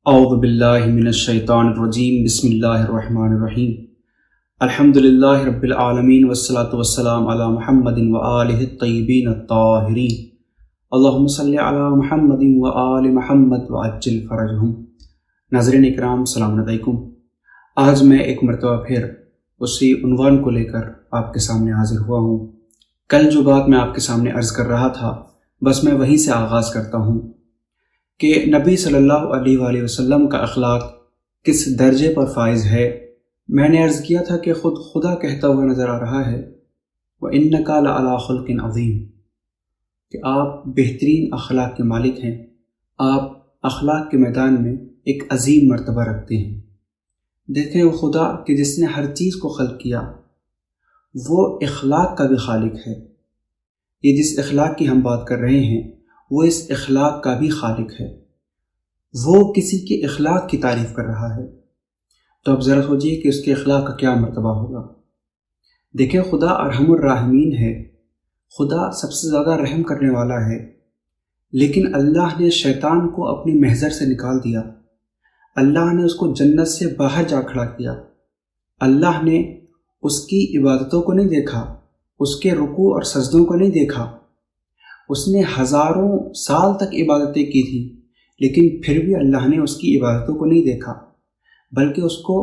اعوذ باللہ من الشیطان الرجیم بسم اللہ الرحمن الرحیم الحمدللہ رب العالمین والصلاة والسلام علی محمد وآلہ الطیبین الطاہرین اللہم صلی علی محمد وآل محمد وعجل فرجہم۔ ناظرین اکرام السلام علیکم۔ آج میں ایک مرتبہ پھر اسی عنوان کو لے کر آپ کے سامنے حاضر ہوا ہوں۔ کل جو بات میں آپ کے سامنے عرض کر رہا تھا بس میں وہیں سے آغاز کرتا ہوں کہ نبی صلی اللہ علیہ وآلہ وسلم کا اخلاق کس درجے پر فائز ہے۔ میں نے عرض کیا تھا کہ خود خدا کہتا ہوا نظر آ رہا ہے وَإِنَّكَ لَعَلَىٰ خُلْقٍ عَظِيمٍ، کہ آپ بہترین اخلاق کے مالک ہیں، آپ اخلاق کے میدان میں ایک عظیم مرتبہ رکھتے ہیں۔ دیکھیں وہ خدا کہ جس نے ہر چیز کو خلق کیا وہ اخلاق کا بھی خالق ہے۔ یہ جس اخلاق کی ہم بات کر رہے ہیں وہ اس اخلاق کا بھی خالق ہے، وہ کسی کے اخلاق کی تعریف کر رہا ہے، تو اب ذرا سوچیے کہ اس کے اخلاق کا کیا مرتبہ ہوگا۔ دیکھیں خدا ارحم الراحمین ہے، خدا سب سے زیادہ رحم کرنے والا ہے، لیکن اللہ نے شیطان کو اپنی محضر سے نکال دیا، اللہ نے اس کو جنت سے باہر جا کھڑا کیا، اللہ نے اس کی عبادتوں کو نہیں دیکھا، اس کے رکوع اور سجدوں کو نہیں دیکھا، اس نے ہزاروں سال تک عبادتیں کی تھیں لیکن پھر بھی اللہ نے اس کی عبادتوں کو نہیں دیکھا بلکہ اس کو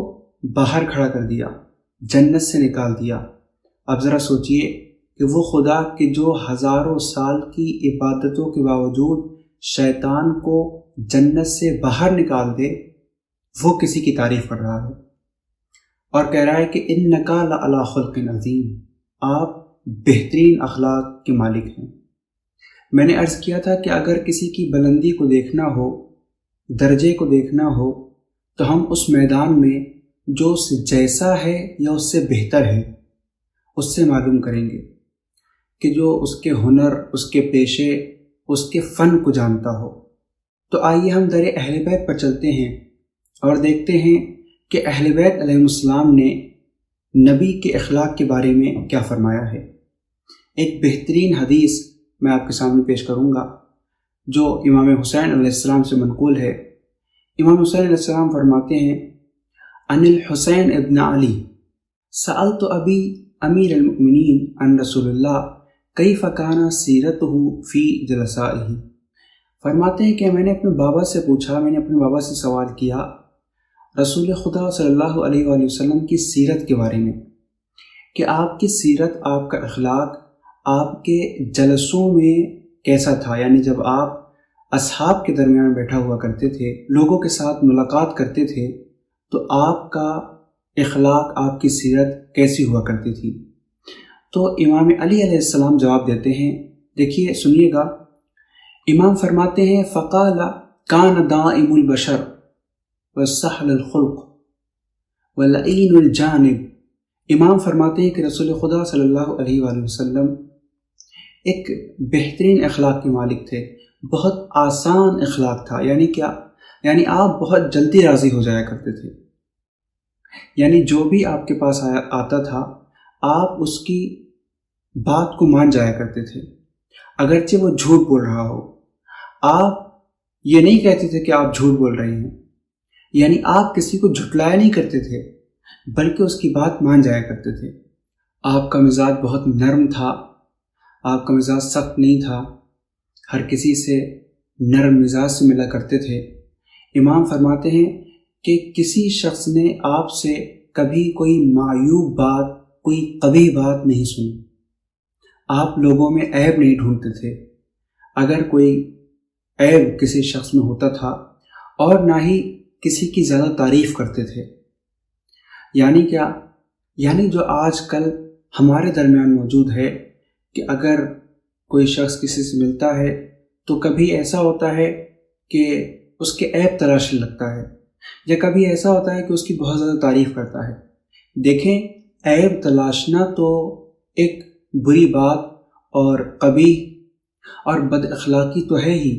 باہر کھڑا کر دیا، جنت سے نکال دیا۔ اب ذرا سوچئے کہ وہ خدا کہ جو ہزاروں سال کی عبادتوں کے باوجود شیطان کو جنت سے باہر نکال دے، وہ کسی کی تعریف کر رہا ہے اور کہہ رہا ہے کہ اِنَّكَ لَعَلَىٰ خُلْقٍ عَظِيمٍ، آپ بہترین اخلاق کے مالک ہیں۔ میں نے عرض کیا تھا کہ اگر کسی کی بلندی کو دیکھنا ہو، درجے کو دیکھنا ہو، تو ہم اس میدان میں جو اس جیسا ہے یا اس سے بہتر ہے اس سے معلوم کریں گے، کہ جو اس کے ہنر، اس کے پیشے، اس کے فن کو جانتا ہو۔ تو آئیے ہم در اہل بیت پر چلتے ہیں اور دیکھتے ہیں کہ اہل بیت علیہ السلام نے نبی کے اخلاق کے بارے میں کیا فرمایا ہے۔ ایک بہترین حدیث میں آپ کے سامنے پیش کروں گا جو امام حسین علیہ السلام سے منقول ہے۔ امام حسین علیہ السلام فرماتے ہیں عن الحسین ابن علی سألت ابی امیر المؤمنین عن رسول اللہ کیف کان سیرتہ فی جلسائہ۔ فرماتے ہیں کہ میں نے اپنے بابا سے پوچھا، میں نے اپنے بابا سے سوال کیا رسول خدا صلی اللہ علیہ وآلہ وسلم کی سیرت کے بارے میں، کہ آپ کی سیرت، آپ کا اخلاق آپ کے جلسوں میں کیسا تھا، یعنی جب آپ اصحاب کے درمیان بیٹھا ہوا کرتے تھے، لوگوں کے ساتھ ملاقات کرتے تھے، تو آپ کا اخلاق، آپ کی سیرت کیسی ہوا کرتی تھی۔ تو امام علی علیہ السلام جواب دیتے ہیں، دیکھیے سنیے گا۔ امام فرماتے ہیں فقال کان دائم البشر وسہل الخلق ولئین الجانب۔ امام فرماتے ہیں کہ رسول خدا صلی اللہ علیہ وآلہ وسلم ایک بہترین اخلاق کے مالک تھے، بہت آسان اخلاق تھا۔ یعنی کیا؟ یعنی آپ بہت جلدی راضی ہو جایا کرتے تھے، یعنی جو بھی آپ کے پاس آتا تھا آپ اس کی بات کو مان جایا کرتے تھے، اگرچہ وہ جھوٹ بول رہا ہو۔ آپ یہ نہیں کہتے تھے کہ آپ جھوٹ بول رہے ہیں، یعنی آپ کسی کو جھٹلایا نہیں کرتے تھے بلکہ اس کی بات مان جایا کرتے تھے۔ آپ کا مزاج بہت نرم تھا، آپ کا مزاج سخت نہیں تھا، ہر کسی سے نرم مزاج سے ملا کرتے تھے۔ امام فرماتے ہیں کہ کسی شخص نے آپ سے کبھی کوئی معیوب بات، کوئی قبیح بات نہیں سنی، آپ لوگوں میں عیب نہیں ڈھونڈتے تھے۔ اگر کوئی عیب کسی شخص میں ہوتا تھا اور نہ ہی کسی کی زیادہ تعریف کرتے تھے۔ یعنی کیا؟ یعنی جو آج کل ہمارے درمیان موجود ہے کہ اگر کوئی شخص کسی سے ملتا ہے تو کبھی ایسا ہوتا ہے کہ اس کے عیب تراشنے لگتا ہے، یا کبھی ایسا ہوتا ہے کہ اس کی بہت زیادہ تعریف کرتا ہے۔ دیکھیں عیب تلاشنا تو ایک بری بات اور قبیح اور بد اخلاقی تو ہے ہی،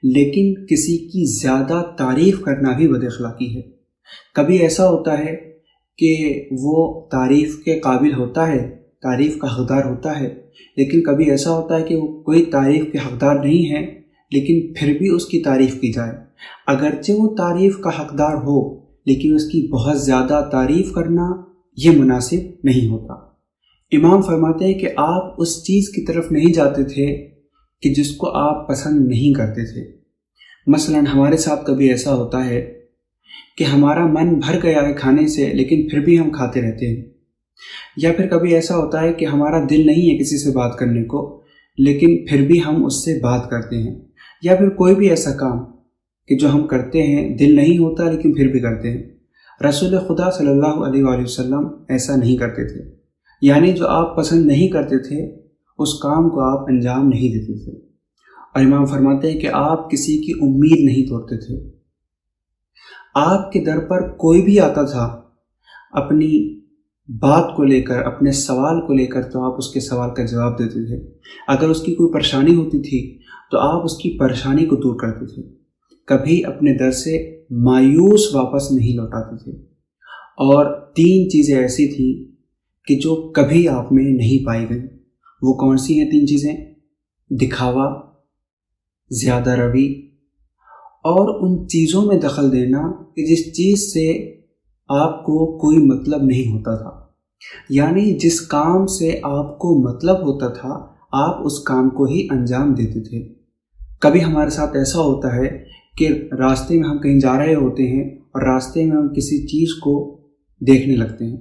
لیکن کسی کی زیادہ تعریف کرنا بھی بد اخلاقی ہے۔ کبھی ایسا ہوتا ہے کہ وہ تعریف کے قابل ہوتا ہے، تعریف کا حقدار ہوتا ہے، لیکن کبھی ایسا ہوتا ہے کہ وہ کوئی تعریف کے حقدار نہیں ہے لیکن پھر بھی اس کی تعریف کی جائے، اگرچہ وہ تعریف کا حقدار ہو، لیکن اس کی بہت زیادہ تعریف کرنا یہ مناسب نہیں ہوتا۔ امام فرماتے ہیں کہ آپ اس چیز کی طرف نہیں جاتے تھے کہ جس کو آپ پسند نہیں کرتے تھے۔ مثلا ہمارے ساتھ کبھی ایسا ہوتا ہے کہ ہمارا من بھر گیا ہے کھانے سے، لیکن پھر بھی ہم کھاتے رہتے ہیں، یا پھر کبھی ایسا ہوتا ہے کہ ہمارا دل نہیں ہے کسی سے بات کرنے کو، لیکن پھر بھی ہم اس سے بات کرتے ہیں، یا پھر کوئی بھی ایسا کام کہ جو ہم کرتے ہیں دل نہیں ہوتا لیکن پھر بھی کرتے ہیں۔ رسول خدا صلی اللہ علیہ وآلہ وسلم ایسا نہیں کرتے تھے، یعنی جو آپ پسند نہیں کرتے تھے اس کام کو آپ انجام نہیں دیتے تھے۔ اور امام فرماتے ہیں کہ آپ کسی کی امید نہیں توڑتے تھے۔ آپ کے در پر کوئی بھی آتا تھا اپنی بات کو لے کر، اپنے سوال کو لے کر، تو آپ اس کے سوال کا جواب دیتے تھے۔ اگر اس کی کوئی پریشانی ہوتی تھی تو آپ اس کی پریشانی کو دور کرتے تھے، کبھی اپنے در سے مایوس واپس نہیں لوٹاتے تھے۔ اور 3 چیزیں ایسی تھیں کہ جو کبھی آپ میں نہیں پائی گئی۔ وہ کون سی ہیں 3 چیزیں؟ دکھاوا، زیادہ روی، اور ان چیزوں میں دخل دینا کہ جس چیز سے آپ کو کوئی مطلب نہیں ہوتا تھا، یعنی جس کام سے آپ کو مطلب ہوتا تھا آپ اس کام کو ہی انجام دیتے تھے۔ کبھی ہمارے ساتھ ایسا ہوتا ہے کہ راستے میں ہم کہیں جا رہے ہوتے ہیں اور راستے میں ہم کسی چیز کو دیکھنے لگتے ہیں،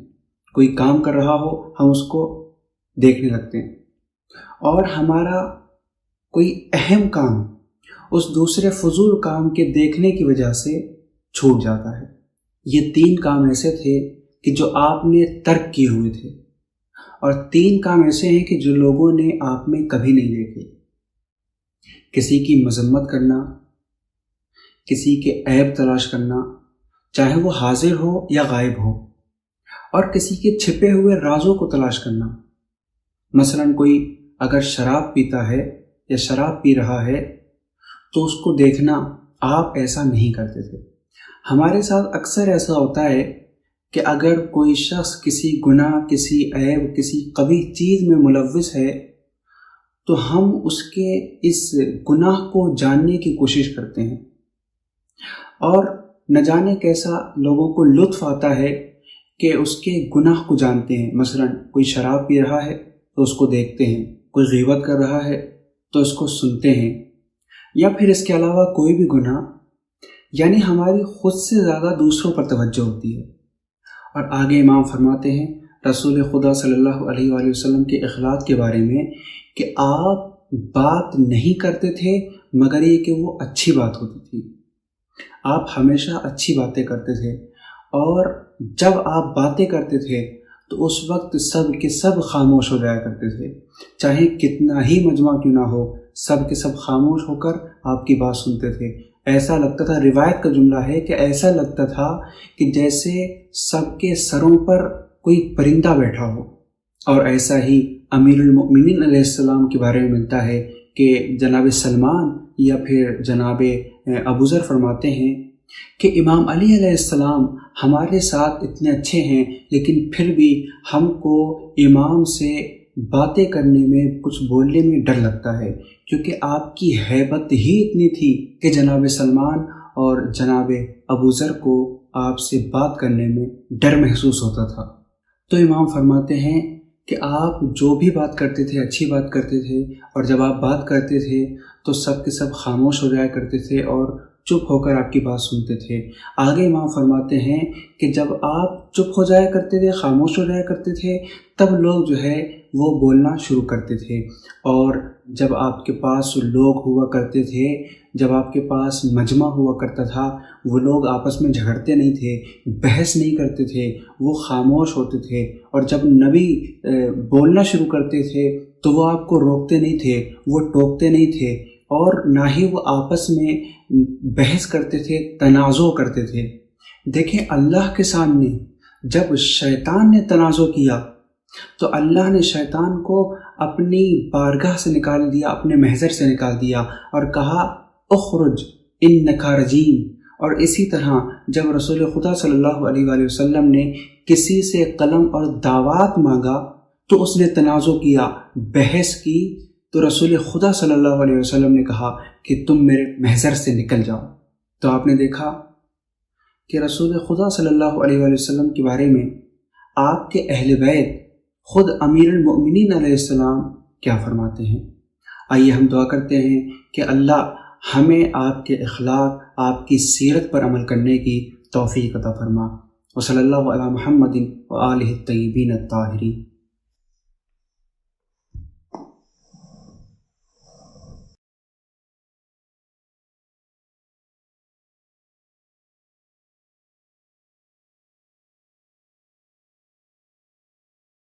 کوئی کام کر رہا ہو ہم اس کو دیکھنے لگتے ہیں، اور ہمارا کوئی اہم کام اس دوسرے فضول کام کے دیکھنے کی وجہ سے چھوٹ جاتا ہے۔ یہ 3 کام ایسے تھے کہ جو آپ نے ترک کیے ہوئے تھے، اور 3 کام ایسے ہیں کہ جو لوگوں نے آپ میں کبھی نہیں دیکھے۔ کسی کی مذمت کرنا، کسی کے عیب تلاش کرنا، چاہے وہ حاضر ہو یا غائب ہو، اور کسی کے چھپے ہوئے رازوں کو تلاش کرنا۔ مثلا کوئی اگر شراب پیتا ہے یا شراب پی رہا ہے تو اس کو دیکھنا، آپ ایسا نہیں کرتے تھے۔ ہمارے ساتھ اکثر ایسا ہوتا ہے کہ اگر کوئی شخص کسی گناہ، کسی عیب، کسی قبیح چیز میں ملوث ہے تو ہم اس کے اس گناہ کو جاننے کی کوشش کرتے ہیں، اور نہ جانے کیسا لوگوں کو لطف آتا ہے کہ اس کے گناہ کو جانتے ہیں۔ مثلا کوئی شراب پی رہا ہے تو اس کو دیکھتے ہیں، کوئی غیبت کر رہا ہے تو اس کو سنتے ہیں، یا پھر اس کے علاوہ کوئی بھی گناہ، یعنی ہماری خود سے زیادہ دوسروں پر توجہ ہوتی ہے۔ اور آگے امام فرماتے ہیں رسول خدا صلی اللہ علیہ وآلہ وسلم کے اخلاق کے بارے میں کہ آپ بات نہیں کرتے تھے مگر یہ کہ وہ اچھی بات ہوتی تھی۔ آپ ہمیشہ اچھی باتیں کرتے تھے، اور جب آپ باتیں کرتے تھے تو اس وقت سب کے سب خاموش ہو جایا کرتے تھے، چاہے کتنا ہی مجمع کیوں نہ ہو، سب کے سب خاموش ہو کر آپ کی بات سنتے تھے۔ ایسا لگتا تھا، روایت کا جملہ ہے کہ ایسا لگتا تھا کہ جیسے سب کے سروں پر کوئی پرندہ بیٹھا ہو۔ اور ایسا ہی امیر المؤمنین علیہ السلام کے بارے میں ملتا ہے کہ جناب سلمان یا پھر جناب ابوذر فرماتے ہیں کہ امام علی علیہ السلام ہمارے ساتھ اتنے اچھے ہیں، لیکن پھر بھی ہم کو امام سے باتیں کرنے میں، کچھ بولنے میں ڈر لگتا ہے، کیونکہ آپ کی ہیبت ہی اتنی تھی کہ جناب سلمان اور جناب ابوذر کو آپ سے بات کرنے میں ڈر محسوس ہوتا تھا۔ تو امام فرماتے ہیں کہ آپ جو بھی بات کرتے تھے اچھی بات کرتے تھے، اور جب آپ بات کرتے تھے تو سب کے سب خاموش ہو جایا کرتے تھے اور چپ ہو کر آپ کی بات سنتے تھے۔ آگے امام فرماتے ہیں کہ جب آپ چپ ہو جایا کرتے تھے، خاموش ہو جایا کرتے تھے، تب لوگ جو ہے وہ بولنا شروع کرتے تھے، اور جب آپ کے پاس لوگ ہوا کرتے تھے، جب آپ کے پاس مجمع ہوا کرتا تھا، وہ لوگ آپس میں جھگڑتے نہیں تھے، بحث نہیں کرتے تھے، وہ خاموش ہوتے تھے، اور جب نبی بولنا شروع کرتے تھے تو وہ آپ کو روکتے نہیں تھے، وہ ٹوکتے نہیں تھے، اور نہ ہی وہ آپس میں بحث کرتے تھے، تنازع کرتے تھے۔ دیکھیں اللہ کے سامنے جب شیطان نے تنازع کیا تو اللہ نے شیطان کو اپنی بارگاہ سے نکال دیا، اپنے محضر سے نکال دیا، اور کہا اخرج انک رجیم۔ اور اسی طرح جب رسول خدا صلی اللہ علیہ وآلہ وسلم نے کسی سے قلم اور دعوات مانگا تو اس نے تنازع کیا، بحث کی، تو رسول خدا صلی اللہ علیہ وسلم نے کہا کہ تم میرے محضر سے نکل جاؤ۔ تو آپ نے دیکھا کہ رسول خدا صلی اللہ علیہ وآلہ وسلم کے بارے میں آپ کے اہل بیت خود امیر المؤمنین علیہ السلام کیا فرماتے ہیں۔ آئیے ہم دعا کرتے ہیں کہ اللہ ہمیں آپ کے اخلاق، آپ کی سیرت پر عمل کرنے کی توفیق عطا فرما۔ وصلی اللہ علی محمد وآلہ الطیبین الطاہرین۔